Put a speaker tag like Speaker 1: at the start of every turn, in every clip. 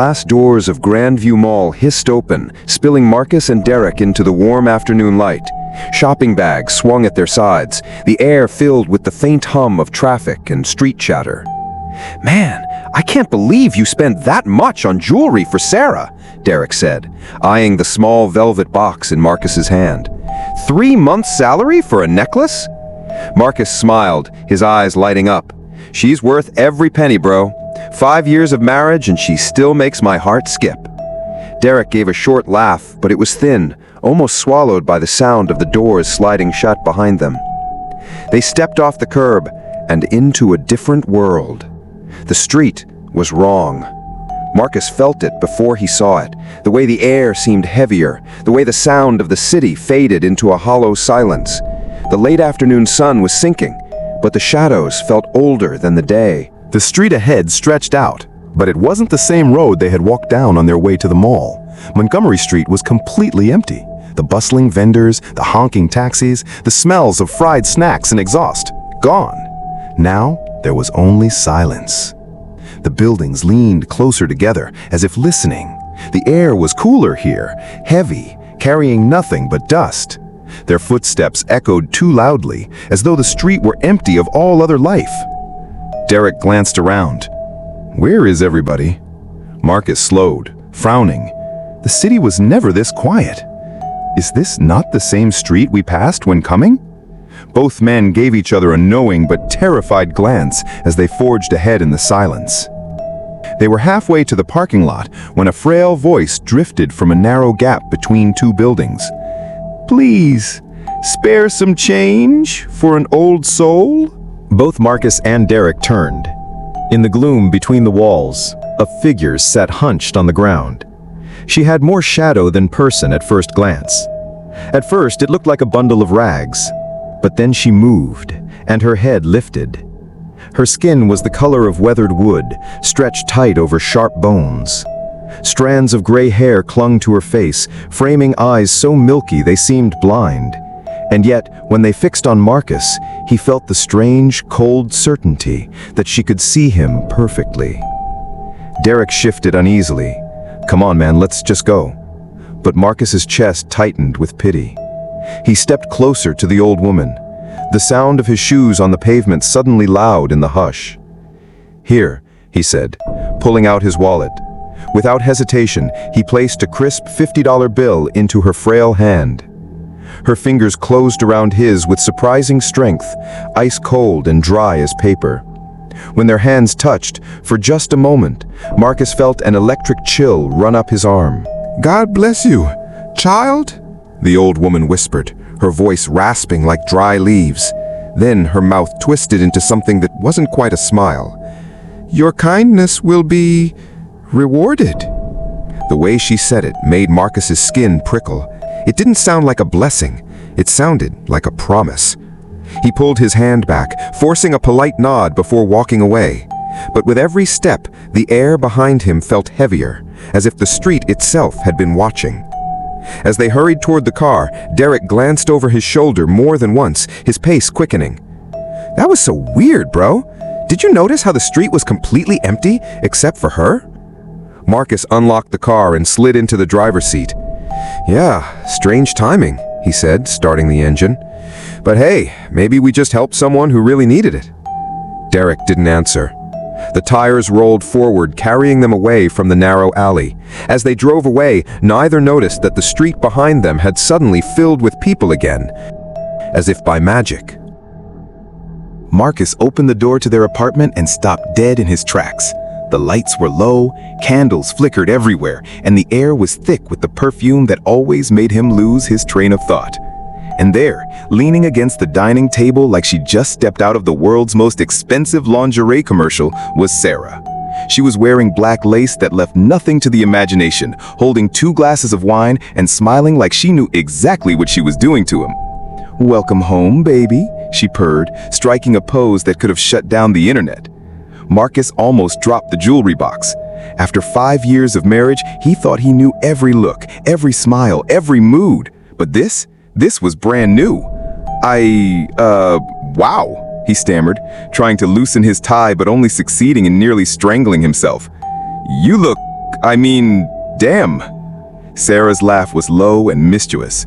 Speaker 1: Glass doors of Grandview Mall hissed open, spilling Marcus and Derek into the warm afternoon light. Shopping bags swung at their sides, the air filled with the faint hum of traffic and street chatter. "Man, I can't believe you spent that much on jewelry for Sarah," Derek said, eyeing the small velvet box in Marcus's hand. 3 months' salary for a necklace? Marcus smiled, his eyes lighting up. "She's worth every penny, bro. 5 years of marriage and she still makes my heart skip." Derek gave a short laugh, but it was thin, almost swallowed by the sound of the doors sliding shut behind them. They stepped off the curb and into a different world. The street was wrong. Marcus felt it before he saw it, the way the air seemed heavier, the way the sound of the city faded into a hollow silence. The late afternoon sun was sinking, but the shadows felt older than the day.
Speaker 2: The street ahead stretched out, but it wasn't the same road they had walked down on their way to the mall. Montgomery Street was completely empty. The bustling vendors, the honking taxis, the smells of fried snacks and exhaust, gone. Now, there was only silence. The buildings leaned closer together, as if listening. The air was cooler here, heavy, carrying nothing but dust. Their footsteps echoed too loudly, as though the street were empty of all other life. Derek glanced around. Where is everybody? Marcus slowed, frowning. The city was never this quiet. Is this not the same street we passed when coming? Both men gave each other a knowing but terrified glance as they forged ahead in the silence. They were halfway to the parking lot when a frail voice drifted from a narrow gap between two buildings. "Please, spare some change for an old soul?" Both Marcus and Derek turned. In the gloom between the walls, a figure sat hunched on the ground. She had more shadow than person at first glance. At first, it looked like a bundle of rags. But then she moved, and her head lifted. Her skin was the color of weathered wood, stretched tight over sharp bones. Strands of gray hair clung to her face, framing eyes so milky they seemed blind. And yet, when they fixed on Marcus, he felt the strange, cold certainty that she could see him perfectly. Derek shifted uneasily. "Come on, man, let's just go." But Marcus's chest tightened with pity. He stepped closer to the old woman, the sound of his shoes on the pavement suddenly loud in the hush. "Here," he said, pulling out his wallet. Without hesitation, he placed a crisp $50 bill into her frail hand. Her fingers closed around his with surprising strength, ice cold and dry as paper. When their hands touched, for just a moment, Marcus felt an electric chill run up his arm.
Speaker 3: "God bless you, child," the old woman whispered, her voice rasping like dry leaves. Then her mouth twisted into something that wasn't quite a smile. "Your kindness will be rewarded." The way she said it made Marcus's skin prickle. It didn't sound like a blessing. It sounded like a promise. He pulled his hand back, forcing a polite nod before walking away. But with every step, the air behind him felt heavier, as if the street itself had been watching. As they hurried toward the car, Derek glanced over his shoulder more than once, his pace quickening. "That was so weird, bro. Did you notice how the street was completely empty, except for her?" Marcus unlocked the car and slid into the driver's seat. "Yeah, strange timing," he said, starting the engine. "But hey, maybe we just helped someone who really needed it." Derek didn't answer. The tires rolled forward, carrying them away from the narrow alley. As they drove away, neither noticed that the street behind them had suddenly filled with people again, as if by magic. Marcus opened the door to their apartment and stopped dead in his tracks. The lights were low, candles flickered everywhere, and the air was thick with the perfume that always made him lose his train of thought. And there, leaning against the dining table like she just stepped out of the world's most expensive lingerie commercial, was Sarah. She was wearing black lace that left nothing to the imagination, holding 2 glasses of wine and smiling like she knew exactly what she was doing to him. "Welcome home, baby," she purred, striking a pose that could have shut down the internet. Marcus almost dropped the jewelry box. After 5 years of marriage, he thought he knew every look, every smile, every mood. But this was brand new. Wow, he stammered, trying to loosen his tie but only succeeding in nearly strangling himself. "You look
Speaker 2: Damn. Sarah's laugh was low and mischievous.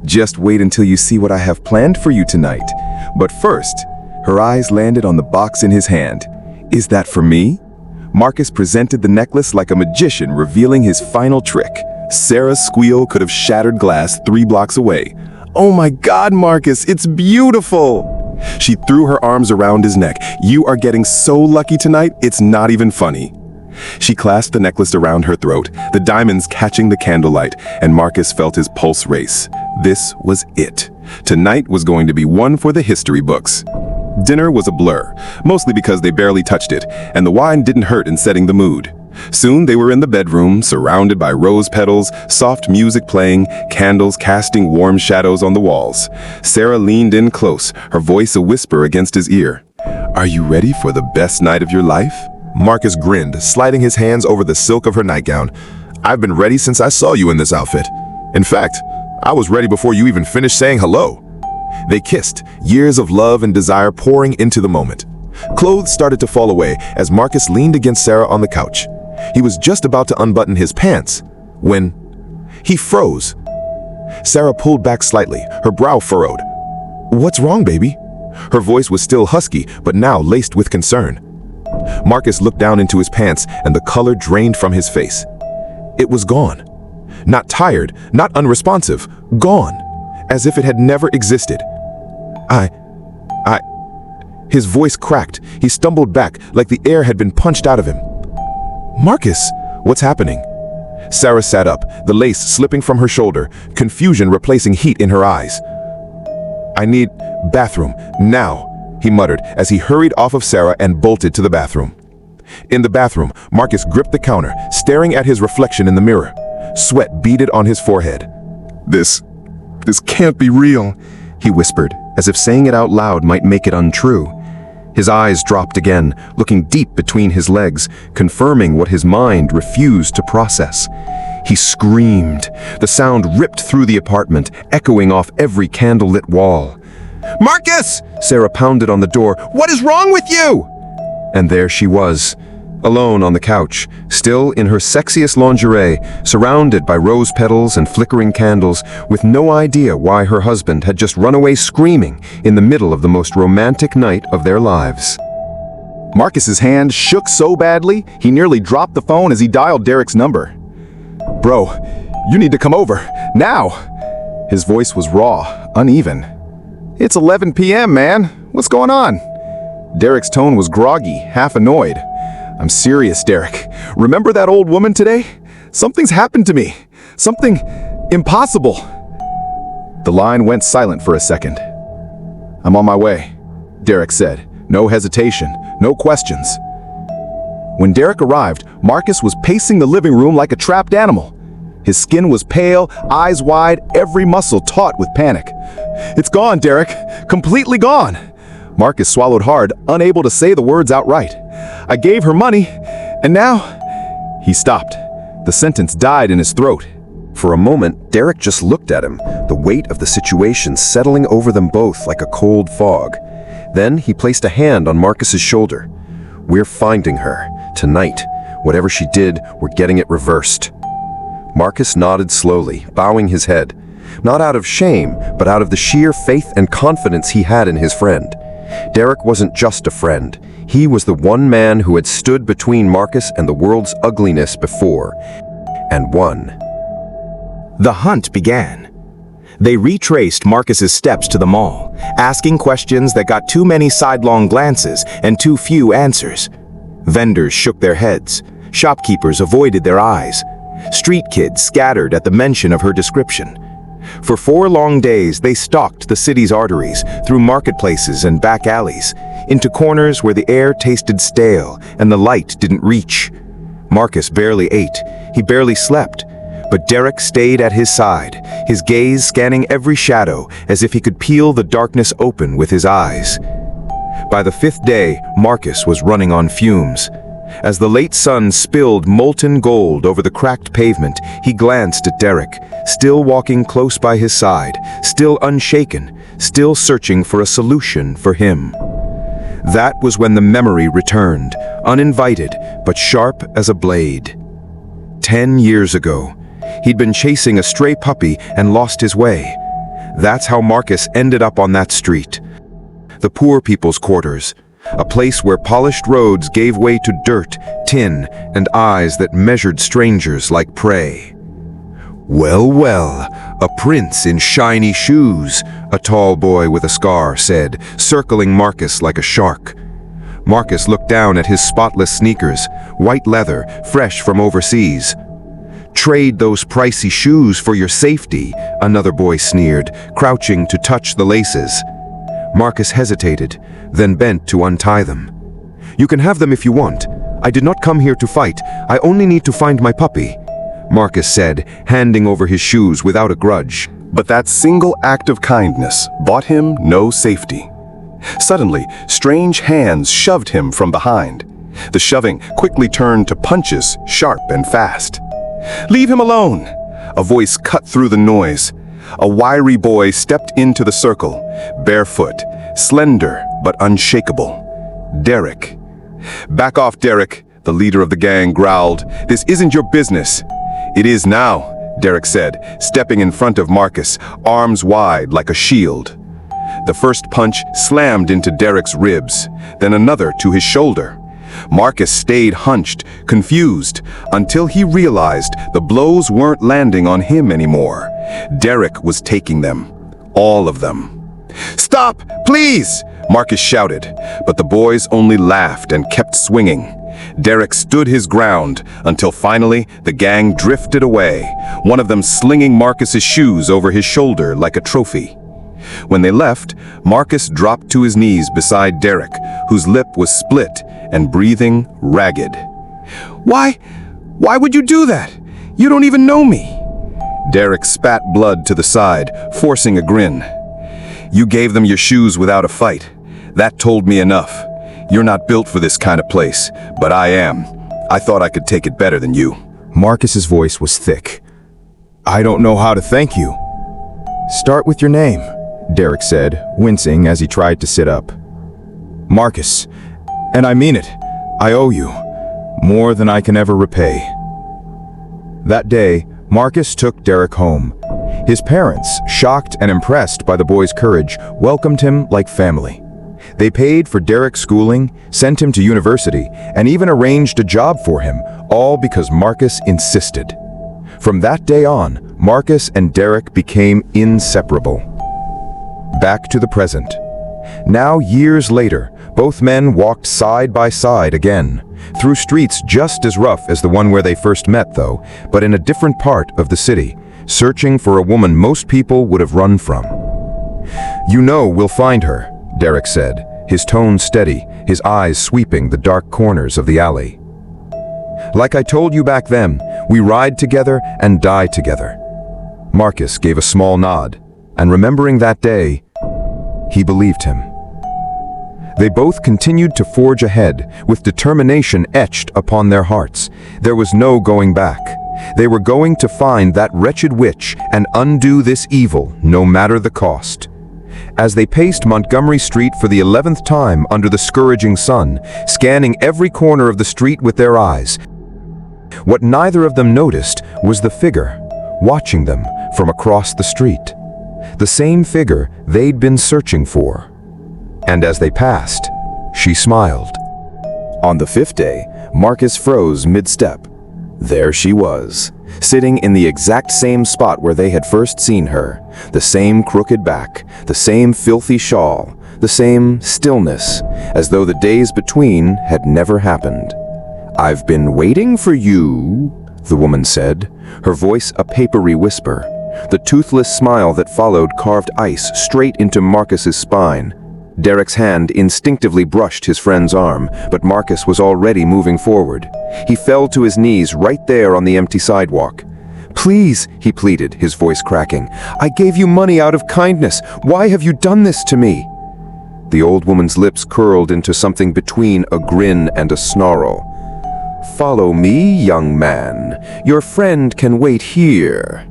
Speaker 2: Just wait until you see what I have planned for you tonight. But first, her eyes landed on the box in his hand. Is that for me? Marcus presented the necklace like a magician revealing his final trick. Sarah's squeal could have shattered glass 3 blocks away. Oh my God, Marcus, it's beautiful! She threw her arms around his neck. You are getting so lucky tonight, it's not even funny. She clasped the necklace around her throat, the diamonds catching the candlelight, and Marcus felt his pulse race. This was it. Tonight was going to be one for the history books. Dinner was a blur, mostly because they barely touched it, and the wine didn't hurt in setting the mood. Soon they were in the bedroom, surrounded by rose petals, soft music playing, candles casting warm shadows on the walls. Sarah leaned in close, her voice a whisper against his ear. Are you ready for the best night of your life? Marcus grinned, sliding his hands over the silk of her nightgown. I've been ready since I saw you in this outfit. In fact, I was ready before you even finished saying hello. They kissed, years of love and desire pouring into the moment. Clothes started to fall away as Marcus leaned against Sarah on the couch. He was just about to unbutton his pants when he froze. Sarah pulled back slightly, her brow furrowed. What's wrong, baby? Her voice was still husky, but now laced with concern. Marcus looked down into his pants and the color drained from his face. It was gone. Not tired, not unresponsive, gone, as if it had never existed. His voice cracked. He stumbled back like the air had been punched out of him. Marcus, what's happening? Sarah sat up, the lace slipping from her shoulder, confusion replacing heat in her eyes. I need bathroom, now, he muttered as he hurried off of Sarah and bolted to the bathroom. In the bathroom, Marcus gripped the counter, staring at his reflection in the mirror. Sweat beaded on his forehead. This can't be real, he whispered, as if saying it out loud might make it untrue. His eyes dropped again, looking deep between his legs, confirming what his mind refused to process. He screamed. The sound ripped through the apartment, echoing off every candlelit wall. Marcus! Sarah pounded on the door. What is wrong with you? And there she was, alone on the couch, still in her sexiest lingerie, surrounded by rose petals and flickering candles, with no idea why her husband had just run away screaming in the middle of the most romantic night of their lives. Marcus's hand shook so badly, he nearly dropped the phone as he dialed Derek's number. Bro, you need to come over, now! His voice was raw, uneven. It's 11 p.m., man. What's going on? Derek's tone was groggy, half annoyed. I'm serious, Derek. Remember that old woman today? Something's happened to me. Something impossible. The line went silent for a second. I'm on my way, Derek said. No hesitation, no questions. When Derek arrived, Marcus was pacing the living room like a trapped animal. His skin was pale, eyes wide, every muscle taut with panic. It's gone, Derek. Completely gone. Marcus swallowed hard, unable to say the words outright. I gave her money, and now... He stopped. The sentence died in his throat.
Speaker 1: For a moment, Derek just looked at him, the weight of the situation settling over them both like a cold fog. Then he placed a hand on Marcus's shoulder. We're finding her, tonight. Whatever she did, we're getting it reversed. Marcus nodded slowly, bowing his head. Not out of shame, but out of the sheer faith and confidence he had in his friend. Derek wasn't just a friend. He was the one man who had stood between Marcus and the world's ugliness before, and won.
Speaker 4: The hunt began. They retraced Marcus's steps to the mall, asking questions that got too many sidelong glances and too few answers. Vendors shook their heads. Shopkeepers avoided their eyes. Street kids scattered at the mention of her description. For 4 long days, they stalked the city's arteries, through marketplaces and back alleys, into corners where the air tasted stale and the light didn't reach. Marcus barely ate, he barely slept, but Derek stayed at his side, his gaze scanning every shadow as if he could peel the darkness open with his eyes. By the 5th day, Marcus was running on fumes. As the late sun spilled molten gold over the cracked pavement, he glanced at Derek, still walking close by his side, still unshaken, still searching for a solution for him. That was when the memory returned, uninvited, but sharp as a blade.
Speaker 3: 10 years ago. He'd been chasing a stray puppy and lost his way. That's how Marcus ended up on that street. The poor people's quarters, a place where polished roads gave way to dirt, tin, and eyes that measured strangers like prey. "Well, well, a prince in shiny shoes," a tall boy with a scar said, circling Marcus like a shark. Marcus looked down at his spotless sneakers, white leather, fresh from overseas. "Trade those pricey shoes for your safety," another boy sneered, crouching to touch the laces. Marcus hesitated, then bent to untie them. "You can have them if you want. I did not come here to fight. I only need to find my puppy," Marcus said, handing over his shoes without a grudge.
Speaker 2: But that single act of kindness bought him no safety. Suddenly, strange hands shoved him from behind. The shoving quickly turned to punches, sharp and fast. "Leave him alone!" A voice cut through the noise. A wiry boy stepped into the circle, barefoot, slender but unshakable. Derek. "Back off, Derek," the leader of the gang growled. "This isn't your business." "It is now," Derek said, stepping in front of Marcus, arms wide like a shield. The first punch slammed into Derek's ribs, then another to his shoulder. Marcus stayed hunched, confused, until he realized the blows weren't landing on him anymore. Derek was taking them. All of them. "Stop, please!" Marcus shouted, but the boys only laughed and kept swinging. Derek stood his ground until finally the gang drifted away, one of them slinging Marcus's shoes over his shoulder like a trophy. When they left, Marcus dropped to his knees beside Derek, whose lip was split and breathing ragged. Why would you do that? You don't even know me." Derek spat blood to the side, forcing a grin. "You gave them your shoes without a fight. That told me enough. You're not built for this kind of place, but I am. I thought I could take it better than you."
Speaker 3: Marcus's voice was thick. "I don't know how to thank you." "Start with your name," Derek said, wincing as he tried to sit up. "Marcus, and I mean it. I owe you more than I can ever repay." That day, Marcus took Derek home. His parents, shocked and impressed by the boy's courage, welcomed him like family. They paid for Derek's schooling, sent him to university, and even arranged a job for him, all because Marcus insisted. From that day on, Marcus and Derek became inseparable. Back to the present. Now, years later, both men walked side by side again, through streets just as rough as the one where they first met, though, but in a different part of the city, searching for a woman most people would have run from. "You know we'll find her," Derek said, his tone steady, his eyes sweeping the dark corners of the alley. "Like I told you back then, we ride together and die together." Marcus gave a small nod, and remembering that day, he believed him. They both continued to forge ahead, with determination etched upon their hearts. There was no going back. They were going to find that wretched witch and undo this evil, no matter the cost. As they paced Montgomery Street for the 11th time under the scourging sun, scanning every corner of the street with their eyes, what neither of them noticed was the figure, watching them from across the street. The same figure they'd been searching for. And as they passed, she smiled. On the 5th day, Marcus froze mid-step. There she was, sitting in the exact same spot where they had first seen her. The same crooked back, the same filthy shawl, the same stillness, as though the days between had never happened. "I've been waiting for you," the woman said, her voice a papery whisper. The toothless smile that followed carved ice straight into Marcus's spine. Derek's hand instinctively brushed his friend's arm, but Marcus was already moving forward. He fell to his knees right there on the empty sidewalk. "Please," he pleaded, his voice cracking. "I gave you money out of kindness. Why have you done this to me?" The old woman's lips curled into something between a grin and a snarl. "Follow me, young man. Your friend can wait here."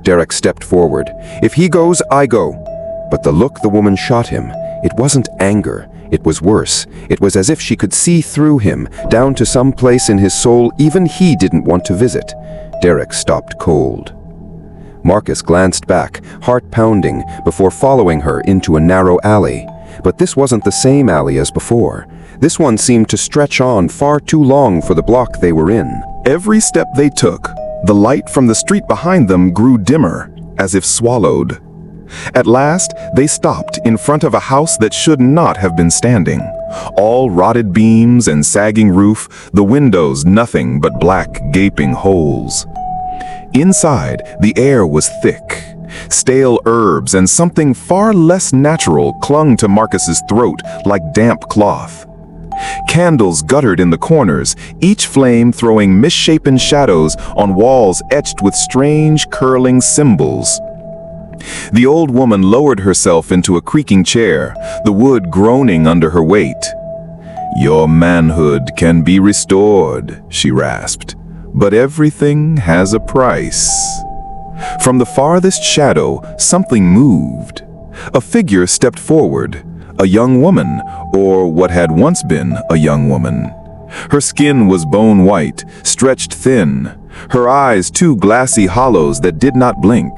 Speaker 3: Derek stepped forward. "If he goes, I go." But the look the woman shot him, it wasn't anger,
Speaker 1: It was worse. It was as if she could see through him, down to some place in his soul even he didn't want to visit. Derek stopped cold. Marcus glanced back, heart pounding, before following her into a narrow alley. But this wasn't the same alley as before. This one seemed to stretch on far too long for the block they were in.
Speaker 2: Every step they took, the light from the street behind them grew dimmer, as if swallowed. At last, they stopped in front of a house that should not have been standing. All rotted beams and sagging roof, the windows nothing but black, gaping holes. Inside, the air was thick. Stale herbs and something far less natural clung to Marcus's throat like damp cloth. Candles guttered in the corners, each flame throwing misshapen shadows on walls etched with strange, curling symbols. The old woman lowered herself into a creaking chair, the wood groaning under her weight. "Your manhood can be restored," she rasped, "but everything has a price." From the farthest shadow, something moved. A figure stepped forward, a young woman, or what had once been a young woman. Her skin was bone white, stretched thin, her eyes two glassy hollows that did not blink.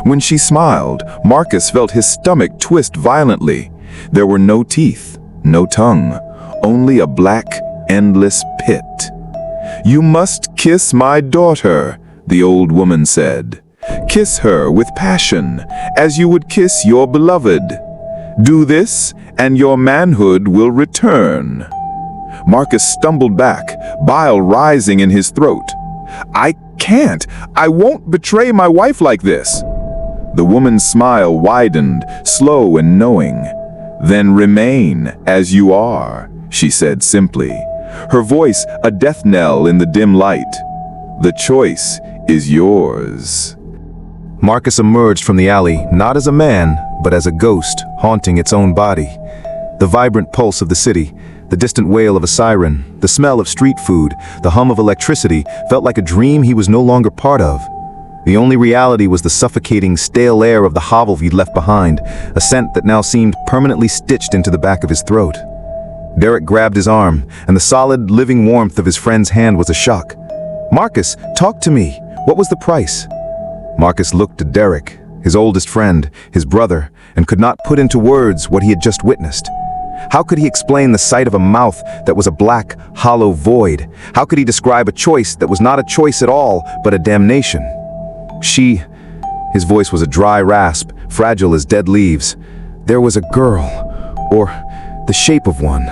Speaker 2: When she smiled, Marcus felt his stomach twist violently. There were no teeth, no tongue, only a black, endless pit. "You must kiss my daughter," the old woman said. "Kiss her with passion, as you would kiss your beloved. Do this, and your manhood will return." Marcus stumbled back, bile rising in his throat. "I can't. I won't betray my wife like this." The woman's smile widened, slow and knowing. "Then remain as you are," she said simply, her voice a death knell in the dim light. "The choice is yours." Marcus emerged from the alley, not as a man, but as a ghost, haunting its own body. The vibrant pulse of the city, the distant wail of a siren, the smell of street food, the hum of electricity felt like a dream he was no longer part of. The only reality was the suffocating, stale air of the hovel he'd left behind, a scent that now seemed permanently stitched into the back of his throat. Derek grabbed his arm, and the solid, living warmth of his friend's hand was a shock. "Marcus, talk to me. What was the price?" Marcus looked at Derek, his oldest friend, his brother, and could not put into words what he had just witnessed. How could he explain the sight of a mouth that was a black, hollow void? How could he describe a choice that was not a choice at all, but a damnation? His voice was a dry rasp, fragile as dead leaves. "There was a girl, or the shape of one.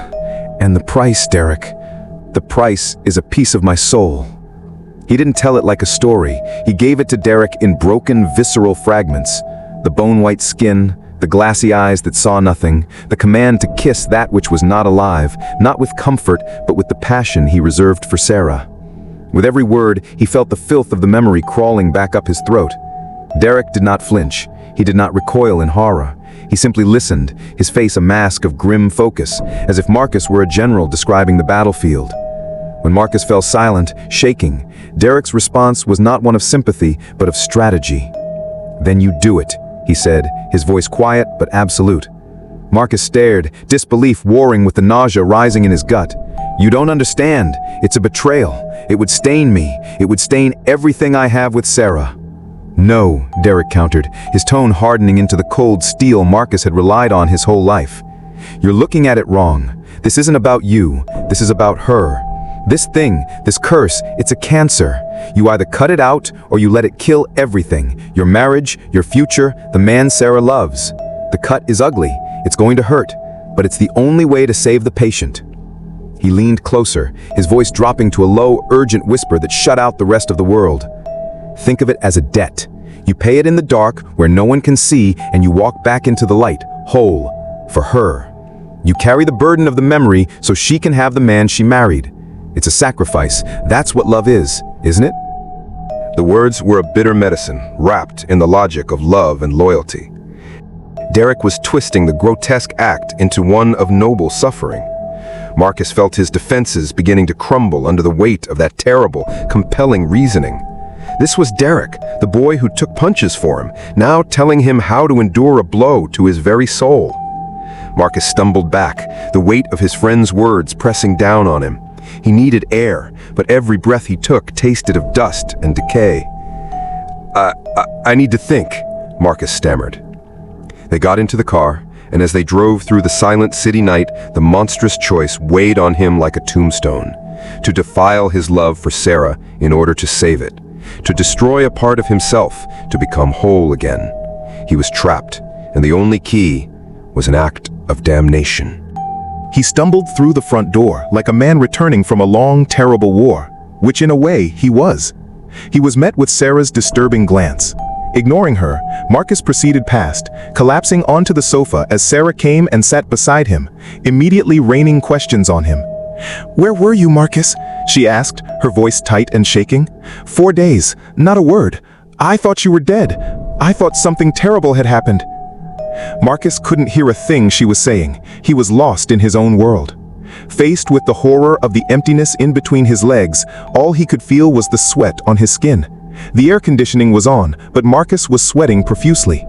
Speaker 2: And the price, Derek, the price is a piece of my soul." He didn't tell it like a story. He gave it to Derek in broken, visceral fragments. The bone-white skin, the glassy eyes that saw nothing, the command to kiss that which was not alive, not with comfort, but with the passion he reserved for Sarah. With every word, he felt the filth of the memory crawling back up his throat. Derek did not flinch. He did not recoil in horror. He simply listened, his face a mask of grim focus, as if Marcus were a general describing the battlefield. When Marcus fell silent, shaking, Derek's response was not one of sympathy, but of strategy. "Then you do it," he said, his voice quiet but absolute. Marcus stared, disbelief warring with the nausea rising in his gut. "You don't understand. It's a betrayal. It would stain me. It would stain everything I have with Sarah." "No," Derek countered, his tone hardening into the cold steel Marcus had relied on his whole life. "You're looking at it wrong. This isn't about you. This is about her. This thing, this curse, it's a cancer. You either cut it out or you let it kill everything. Your marriage, your future, the man Sarah loves. The cut is ugly. It's going to hurt, but it's the only way to save the patient." He leaned closer, his voice dropping to a low, urgent whisper that shut out the rest of the world. "Think of it as a debt. You pay it in the dark where no one can see, and you walk back into the light, whole, for her. You carry the burden of the memory so she can have the man she married. It's a sacrifice. That's what love is, isn't it?"
Speaker 1: The words were a bitter medicine, wrapped in the logic of love and loyalty. Derek was twisting the grotesque act into one of noble suffering. Marcus felt his defenses beginning to crumble under the weight of that terrible, compelling reasoning. This was Derek, the boy who took punches for him, now telling him how to endure a blow to his very soul. Marcus stumbled back, the weight of his friend's words pressing down on him. He needed air, but every breath he took tasted of dust and decay. I need to think, Marcus stammered. They got into the car, and as they drove through the silent city night, the monstrous choice weighed on him like a tombstone. To defile his love for Sarah in order to save it. To destroy a part of himself to become whole again. He was trapped, and the only key was an act of damnation.
Speaker 2: He stumbled through the front door like a man returning from a long, terrible war, which in a way he was. He was met with Sarah's disturbing glance. Ignoring her, Marcus proceeded past, collapsing onto the sofa as Sarah came and sat beside him, immediately raining questions on him. "Where were you, Marcus?" she asked, her voice tight and shaking. "4 days, not a word. I thought you were dead. I thought something terrible had happened." Marcus couldn't hear a thing she was saying. He was lost in his own world. Faced with the horror of the emptiness in between his legs, all he could feel was the sweat on his skin. The air conditioning was on, but Marcus was sweating profusely.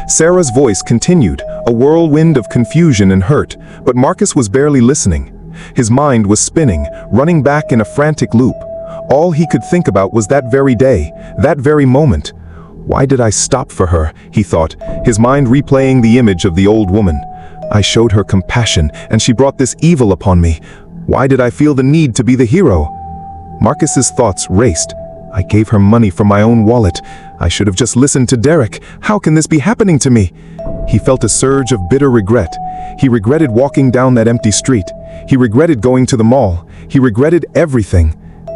Speaker 2: Sarah's voice continued, a whirlwind of confusion and hurt, but Marcus was barely listening. His mind was spinning, running back in a frantic loop. All he could think about was that very day, that very moment. Why did I stop for her, he thought, his mind replaying the image of the old woman. I showed her compassion, and she brought this evil upon me. Why did I feel the need to be the hero? Marcus's thoughts raced. I gave her money from my own wallet. I should have just listened to Derek. How can this be happening to me? He felt a surge of bitter regret. He regretted walking down that empty street. He regretted going to the mall. He regretted everything.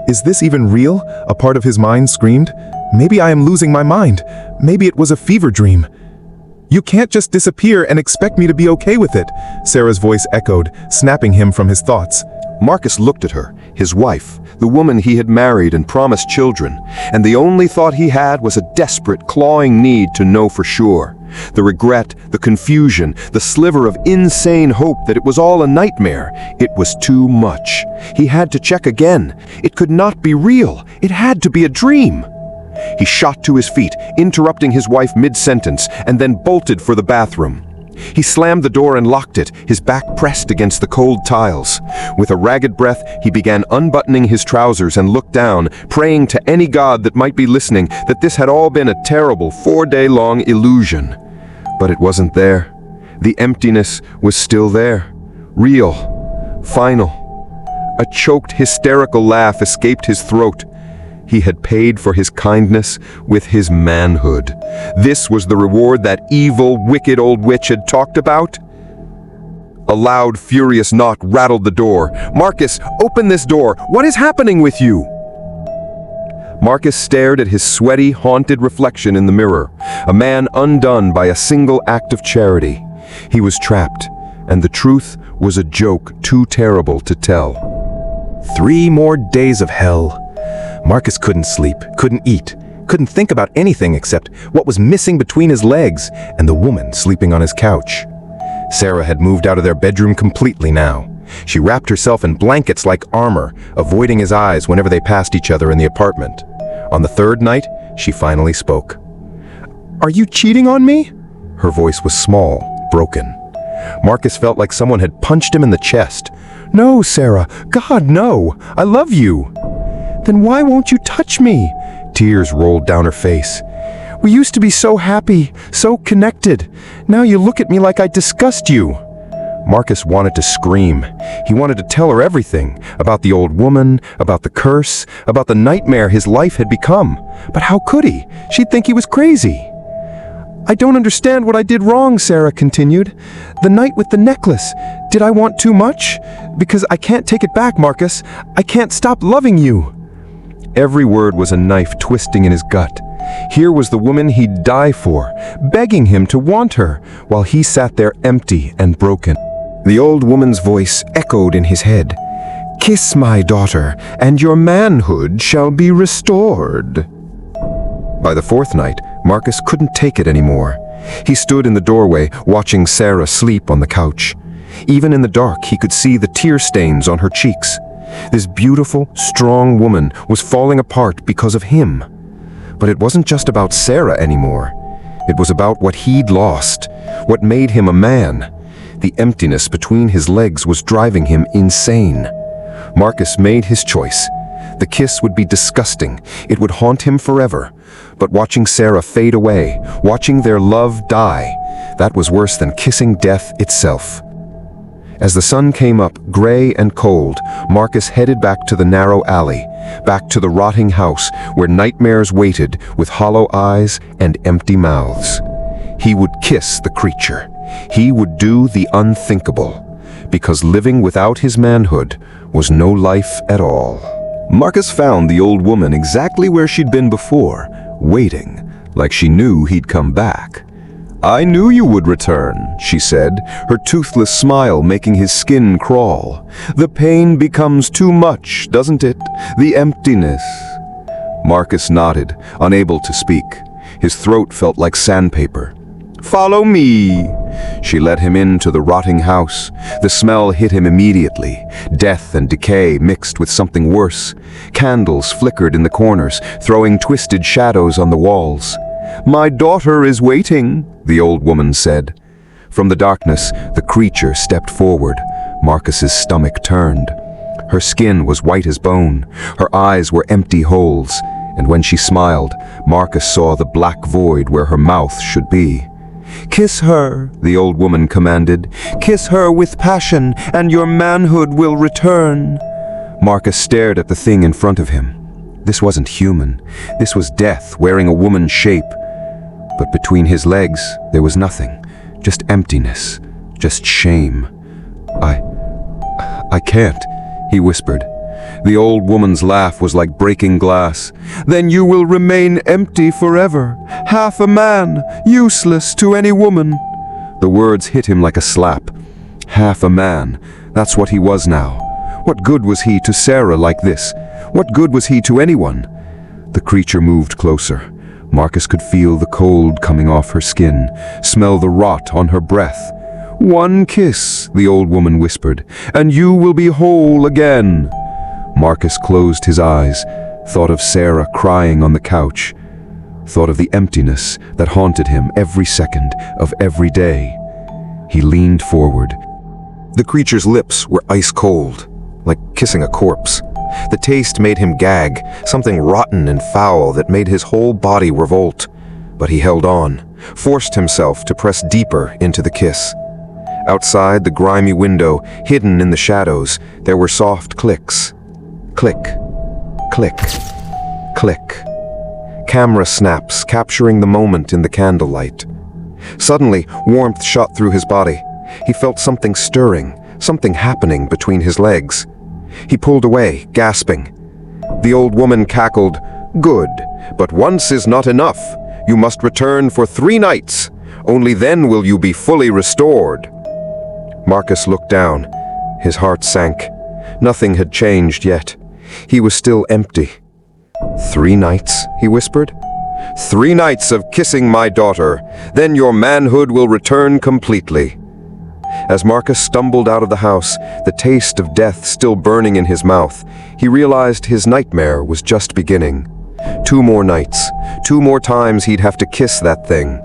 Speaker 2: Is this even real? A part of his mind screamed. Maybe I am losing my mind. Maybe it was a fever dream. You can't just disappear and expect me to be okay with it, Sarah's voice echoed, snapping him from his thoughts.
Speaker 1: Marcus looked at her, his wife, the woman he had married and promised children, and the only thought he had was a desperate, clawing need to know for sure. The regret, the confusion, the sliver of insane hope that it was all a nightmare. It was too much. He had to check again. It could not be real. It had to be a dream. He shot to his feet, interrupting his wife mid-sentence, and then bolted for the bathroom. He slammed the door and locked it, his back pressed against the cold tiles. With a ragged breath, he began unbuttoning his trousers and looked down, praying to any god that might be listening that this had all been a terrible 4-day-long illusion. But it wasn't there. The emptiness was still there. Real. Final. A choked, hysterical laugh escaped his throat. He had paid for his kindness with his manhood. This was the reward that evil, wicked old witch had talked about. A loud, furious knock rattled the door. "Marcus, open this door! What is happening with you?" Marcus stared at his sweaty, haunted reflection in the mirror, a man undone by a single act of charity. He was trapped, and the truth was a joke too terrible to tell.
Speaker 2: 3 more days of hell. Marcus couldn't sleep, couldn't eat, couldn't think about anything except what was missing between his legs and the woman sleeping on his couch. Sarah had moved out of their bedroom completely now. She wrapped herself in blankets like armor, avoiding his eyes whenever they passed each other in the apartment. On the 3rd night, she finally spoke. "Are you cheating on me?" Her voice was small, broken. Marcus felt like someone had punched him in the chest. "No, Sarah. God, no. I love you." "Then why won't you touch me?" Tears rolled down her face. "We used to be so happy, so connected. Now you look at me like I disgust you." Marcus wanted to scream. He wanted to tell her everything, about the old woman, about the curse, about the nightmare his life had become. But how could he? She'd think he was crazy. "I don't understand what I did wrong," Sarah continued. "The night with the necklace. Did I want too much? Because I can't take it back, Marcus. I can't stop loving you." Every word was a knife twisting in his gut. Here was the woman he'd die for, begging him to want her, while he sat there empty and broken. The old woman's voice echoed in his head. "Kiss my daughter, and your manhood shall be restored." By the 4th night, Marcus couldn't take it anymore. He stood in the doorway, watching Sarah sleep on the couch. Even in the dark, he could see the tear stains on her cheeks. This beautiful, strong woman was falling apart because of him. But it wasn't just about Sarah anymore. It was about what he'd lost, what made him a man.
Speaker 1: the emptiness between his legs was driving him insane. Marcus made his choice. The kiss would be disgusting. It would haunt him forever. But watching Sarah fade away, watching their love die, that was worse than kissing death itself. As the sun came up, gray and cold, Marcus headed back to the narrow alley, back to the rotting house where nightmares waited with hollow eyes and empty mouths. He would kiss the creature. He would do the unthinkable, because living without his manhood was no life at all. Marcus found the old woman exactly where she'd been before, waiting, like she knew he'd come back. "I knew you would return," she said, her toothless smile making his skin crawl. "The pain becomes too much, doesn't it? The emptiness." Marcus nodded, unable to speak. His throat felt like sandpaper. "Follow me." She led him into the rotting house. The smell hit him immediately. Death and decay mixed with something worse. Candles flickered in the corners, throwing twisted shadows on the walls. "My daughter is waiting," the old woman said. From the darkness, the creature stepped forward. Marcus's stomach turned. Her skin was white as bone. Her eyes were empty holes. And when she smiled, Marcus saw the black void where her mouth should be. "Kiss her," the old woman commanded. "Kiss her with passion, and your manhood will return." Marcus stared at the thing in front of him. This wasn't human. This was death wearing a woman's shape. But between his legs, there was nothing. Just emptiness. Just shame. I can't," he whispered. The old woman's laugh was like breaking glass. "Then you will remain empty forever. Half a man, useless to any woman." The words hit him like a slap. Half a man. That's what he was now. What good was he to Sarah like this? What good was he to anyone? The creature moved closer. Marcus could feel the cold coming off her skin, smell the rot on her breath. "One kiss," the old woman whispered, "and you will be whole again." Marcus closed his eyes, thought of Sarah crying on the couch, thought of the emptiness that haunted him every second of every day. He leaned forward. The creature's lips were ice cold, like kissing a corpse. The taste made him gag, something rotten and foul that made his whole body revolt. But he held on, forced himself to press deeper into the kiss. Outside the grimy window, hidden in the shadows, there were soft clicks. Click, click, click. Camera snaps, capturing the moment in the candlelight. Suddenly, warmth shot through his body. He felt something stirring, something happening between his legs. He pulled away, gasping. The old woman cackled, "Good, but once is not enough. You must return for 3 nights. Only then will you be fully restored." Marcus looked down. His heart sank. Nothing had changed yet. He was still empty. 3 nights, he whispered. 3 nights of kissing my daughter. Then your manhood will return completely. As Marcus stumbled out of the house, the taste of death still burning in his mouth, he realized his nightmare was just beginning. 2 more nights, 2 more times he'd have to kiss that thing.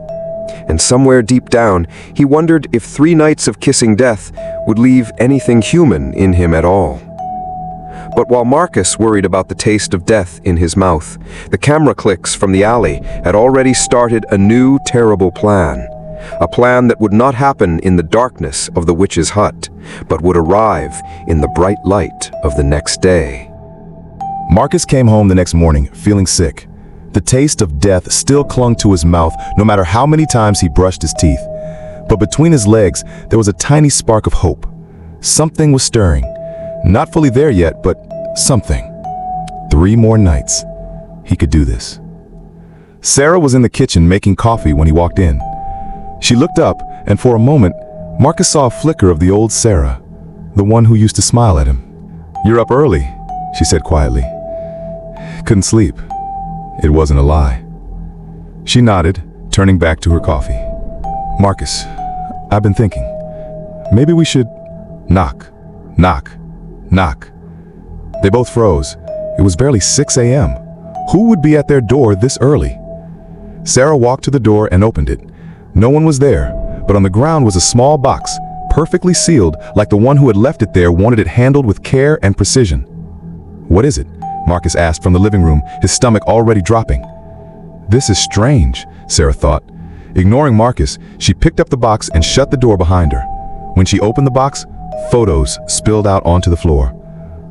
Speaker 1: And somewhere deep down, he wondered if 3 nights of kissing death would leave anything human in him at all. But while Marcus worried about the taste of death in his mouth, the camera clicks from the alley had already started a new terrible plan. A plan that would not happen in the darkness of the witch's hut, but would arrive in the bright light of the next day.
Speaker 2: Marcus came home the next morning, feeling sick. The taste of death still clung to his mouth no matter how many times he brushed his teeth. But between his legs, there was a tiny spark of hope. Something was stirring. Not fully there yet, but something. 3 more nights. He could do this. Sarah was in the kitchen making coffee when he walked in. She looked up, and for a moment, Marcus saw a flicker of the old Sarah, the one who used to smile at him. "You're up early," she said quietly. "Couldn't sleep." It wasn't a lie. She nodded, turning back to her coffee. "Marcus, I've been thinking. Maybe we should knock, knock, knock." They both froze. It was barely 6 a.m. Who would be at their door this early? Sarah walked to the door and opened it. No one was there, but on the ground was a small box, perfectly sealed, like the one who had left it there wanted it handled with care and precision. "What is it?" Marcus asked from the living room, his stomach already dropping. "This is strange," Sarah thought. Ignoring Marcus, she picked up the box and shut the door behind her. When she opened the box, photos spilled out onto the floor.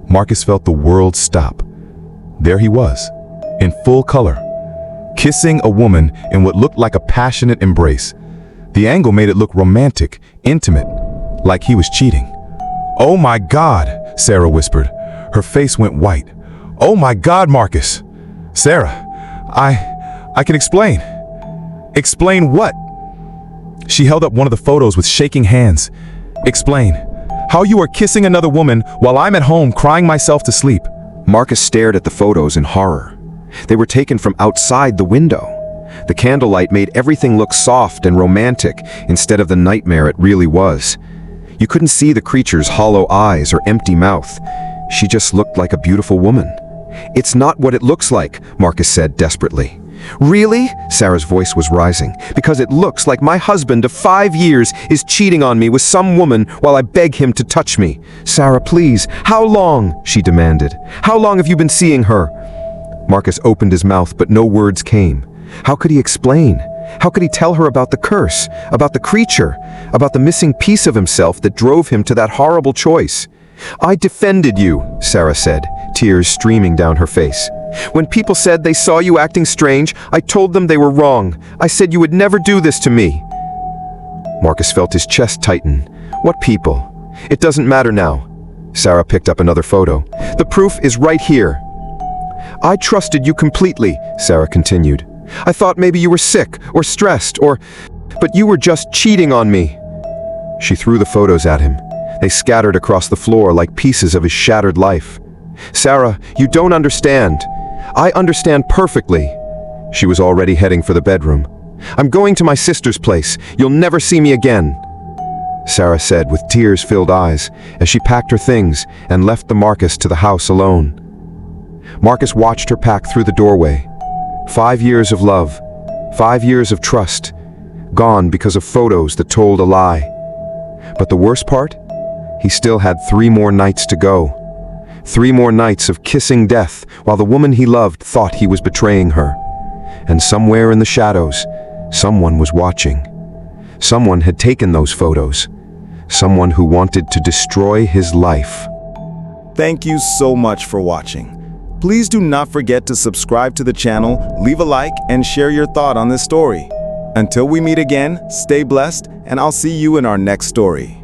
Speaker 2: Marcus felt the world stop. There he was, in full color, kissing a woman in what looked like a passionate embrace. The angle made it look romantic, intimate, like he was cheating. "Oh my God," Sarah whispered. Her face went white. "Oh my God, Marcus." "Sarah, I can explain." "Explain what?" She held up one of the photos with shaking hands. "Explain. How you are kissing another woman while I'm at home crying myself to sleep."
Speaker 1: Marcus stared at the photos in horror. They were taken from outside the window. The candlelight made everything look soft and romantic instead of the nightmare it really was. You couldn't see the creature's hollow eyes or empty mouth. She just looked like a beautiful woman. "It's not what it looks like," Marcus said desperately. "Really?" Sarah's voice was rising. "Because it looks like my husband of 5 years is cheating on me with some woman while I beg him to touch me. Sarah, please, how long?" she demanded. "How long have you been seeing her?" Marcus opened his mouth, but no words came. How could he explain? How could he tell her about the curse, about the creature, about the missing piece of himself that drove him to that horrible choice? "I defended you," Sarah said, tears streaming down her face. "When people said they saw you acting strange, I told them they were wrong. I said you would never do this to me." Marcus felt his chest tighten. "What people? It doesn't matter now." Sarah picked up another photo. "The proof is right here." "I trusted you completely," Sarah continued. "I thought maybe you were sick or stressed but you were just cheating on me." She threw the photos at him. They scattered across the floor like pieces of his shattered life. "Sarah, you don't understand." "I understand perfectly." She was already heading for the bedroom. "I'm going to my sister's place. You'll never see me again," Sarah said with tears-filled eyes as she packed her things and left the Marcus to the house alone. Marcus watched her pack through the doorway. 5 years of love, 5 years of trust, gone because of photos that told a lie. But the worst part? He still had 3 more nights to go. 3 more nights of kissing death while the woman he loved thought he was betraying her. And somewhere in the shadows, someone was watching. Someone had taken those photos. Someone who wanted to destroy his life.
Speaker 4: Thank you so much for watching. Please do not forget to subscribe to the channel, leave a like, and share your thought on this story. Until we meet again, stay blessed, and I'll see you in our next story.